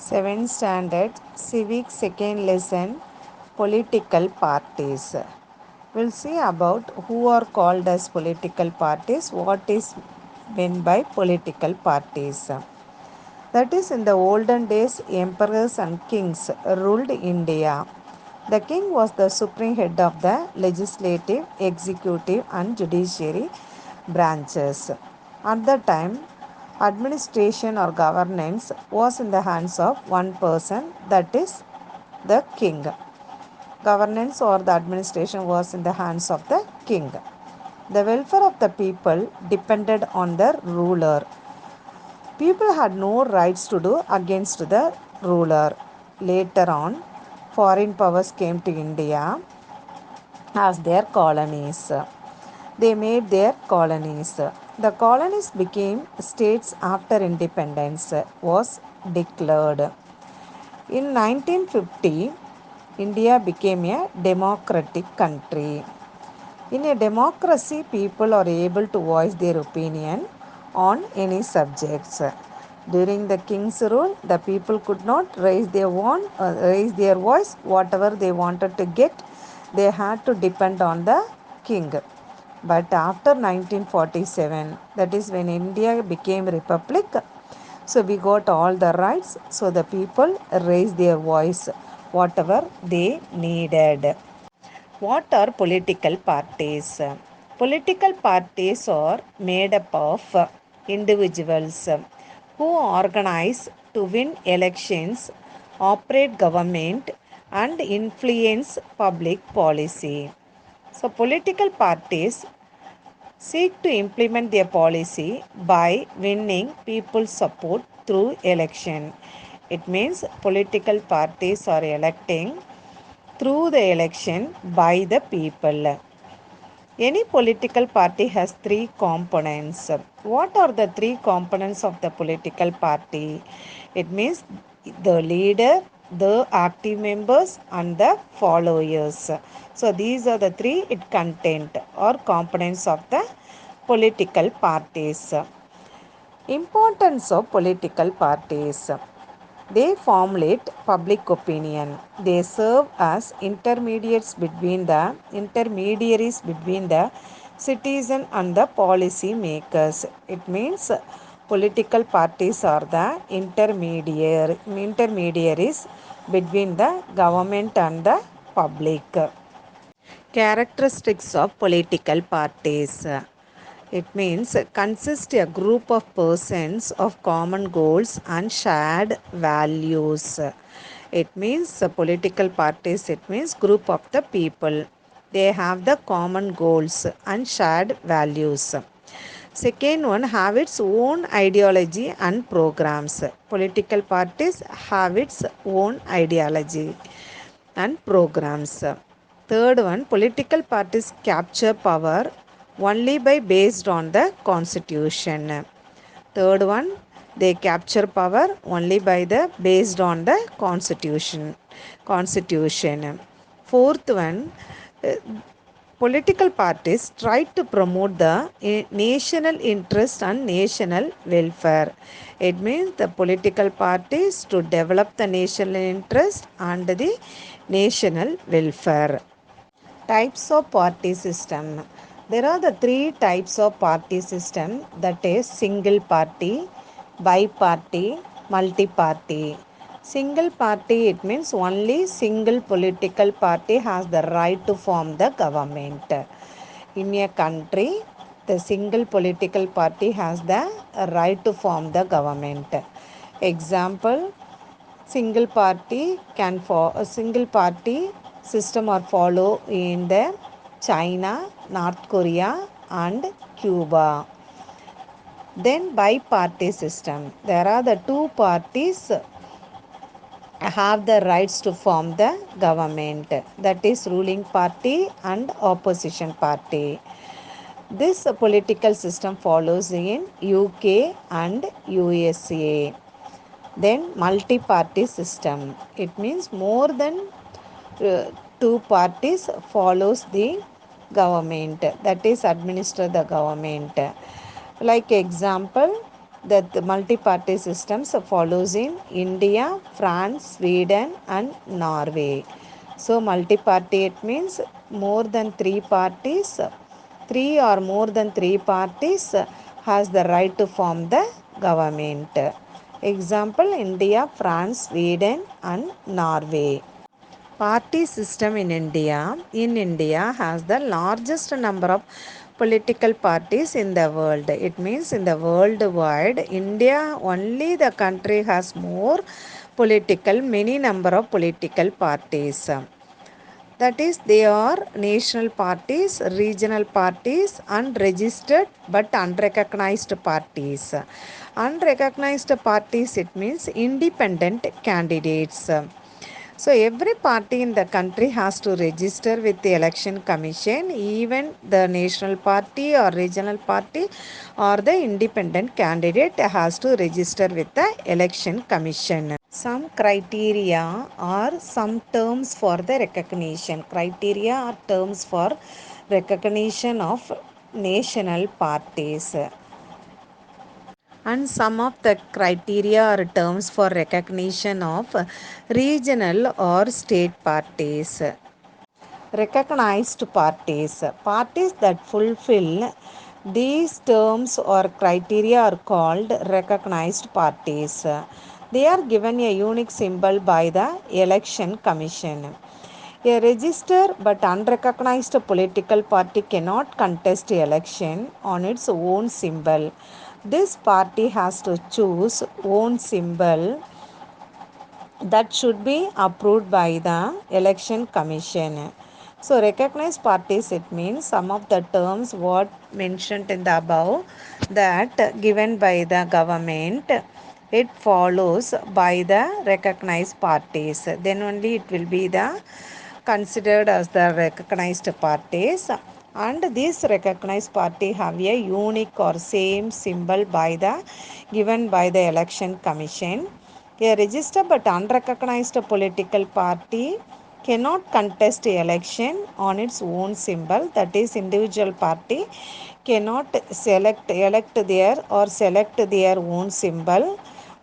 7th Standard Civic Second Lesson Political Parties. We'll see about who are called as political parties, what is meant by political parties. That is, in the olden days, emperors and kings ruled India. The king was the supreme head of the legislative, executive, and judiciary branches. At the time, administration or governance was in the hands of one person, that is the king. Governance or the administration was in the hands of the king. The welfare of the people depended on the ruler. People had no rights to do against the ruler. Later on, foreign powers came to India as their colonies. They made their colonies. The colonies became states after independence was declared. In 1950, India became a democratic country. In a democracy, people are able to voice their opinion on any subjects. During the king's rule, the people could not raise their voice. Whatever they wanted to get, they had to depend on the king. But after 1947, that is when India became republic, so we got all the rights. So the people raised their voice, whatever they needed. What are political parties? Political parties are made up of individuals who organize to win elections, operate government, and influence public policy. So, political parties seek to implement their policy by winning people's support through election. It means political parties are electing through the election by the people. Any political party has three components. What are the three components of the political party? It means the leader, the active members, and the followers. So these are the three content or components of the political parties. Importance of political parties. They formulate public opinion. They serve as intermediaries between the citizen and the policy makers. It means political parties are the intermediaries between the government and the public. Characteristics of political parties. It means consist a group of persons of common goals and shared values. It means political parties, it means group of the people. They have the common goals and shared values. Second one, have its own ideology and programs. Political parties have its own ideology and programs. Third one, political parties capture power only by based on the constitution. Third one, they capture power only by the based on the constitution. Fourth one, uh, political parties try to promote the national interest and national welfare. It means the political parties to develop the national interest and the national welfare. Types of party system. There are the three types of party system, that is single party, bi-party, multi-party. Single party, it means only single political party has the right to form the government. In a country, the single political party has the right to form the government. Example, a single party system are follow in the China, North Korea and Cuba. Then bi-party system. There are the two parties have the rights to form the government, that is ruling party and opposition party. This political system follows in UK and USA. Then multi-party system. It means more than two parties follows the government, that is administer the government. Like example, that the multi-party systems follows in India, France, Sweden and Norway. So multi-party, it means more than three parties, three or more than three parties has the right to form the government. Example, India, France, Sweden and Norway. Party system in India. In India has the largest number of political parties in the world. It means in the worldwide, India only the country has more many number of political parties. That is, they are national parties, regional parties, unregistered but unrecognized parties. Unrecognized parties, it means independent candidates. So every party in the country has to register with the election commission, even the national party or regional party or the independent candidate has to register with the election commission. Some criteria or some terms for the recognition. Criteria or terms for recognition of national parties. And some of the criteria or terms for recognition of regional or state parties. Recognized parties. Parties that fulfill these terms or criteria are called recognized parties. They are given a unique symbol by the election commission. A registered but unrecognized political party cannot contest election on its own symbol. This party has to choose own symbol that should be approved by the election commission. So recognized parties, it means some of the terms what mentioned in the above that given by the government, it follows by the recognized parties, then only it will be the considered as the recognized parties. And this recognized party have a unique or same symbol by the given by the election commission. A registered but unrecognized political party cannot contest election on its own symbol, that is individual party cannot elect their or select their own symbol,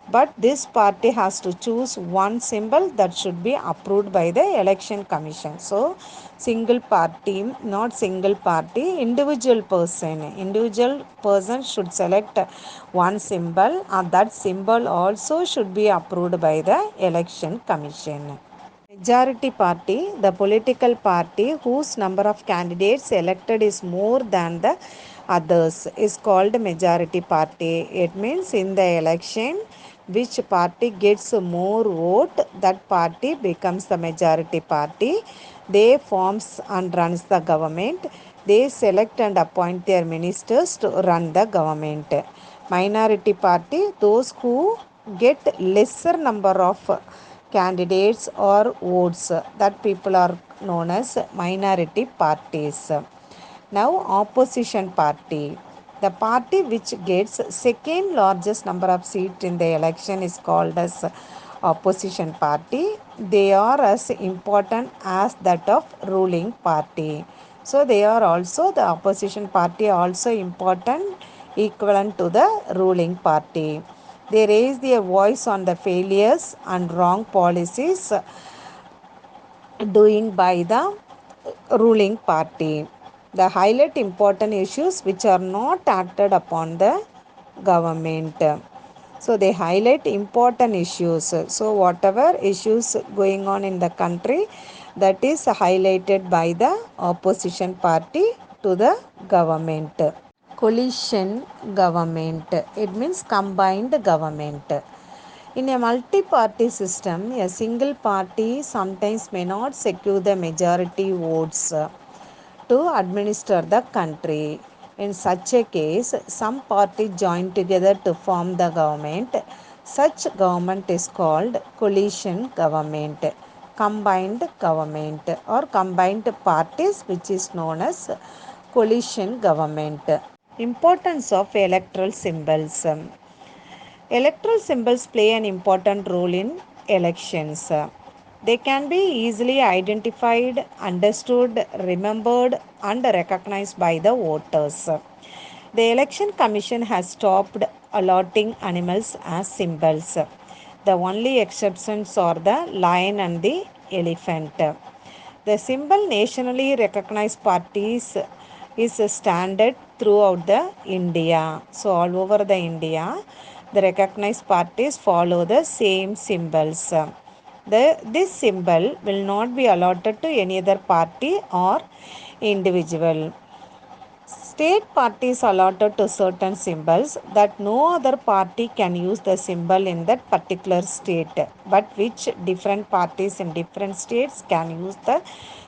but this party has to choose one symbol that should be approved by the election commission. So single party, not single party, individual person should select one symbol, and that symbol also should be approved by the election commission. Majority party, the political party whose number of candidates elected is more than the others, is called majority party. It means in the election, which party gets more vote, that party becomes the majority party. They forms and runs the government. They select and appoint their ministers to run the government. Minority party, those who get lesser number of candidates or votes, that people are known as minority parties. Now opposition party, the party which gets second largest number of seats in the election is called as opposition party. They are as important as that of ruling party. So they are also, the opposition party also important, equivalent to the ruling party. They raise their voice on the failures and wrong policies doing by the ruling party. They highlight important issues which are not acted upon the government. So they highlight important issues. So whatever issues going on in the country, that is highlighted by the opposition party to the government. Coalition government, it means combined government. In a multi-party system, a single party sometimes may not secure the majority votes to administer the country. In such a case, some parties join together to form the government. Such government is called coalition government, combined government, or combined parties, which is known as coalition government. Importance of electoral symbols. Electoral symbols play an important role in elections. They can be easily identified, understood, remembered, and recognized by the voters. The Election Commission has stopped allotting animals as symbols. The only exceptions are the lion and the elephant. The symbol nationally recognized parties is a standard throughout the India. So all over the India, the recognized parties follow the same symbols. This symbol will not be allotted to any other party or individual. State parties allotted to certain symbols that no other party can use the symbol in that particular state, but which different parties in different states can use the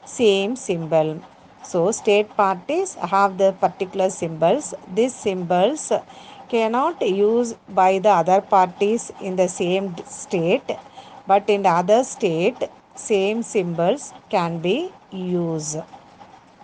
same symbol. So, state parties have the particular symbols. These symbols cannot use by the other parties in the same state, but in the other state, same symbols can be used.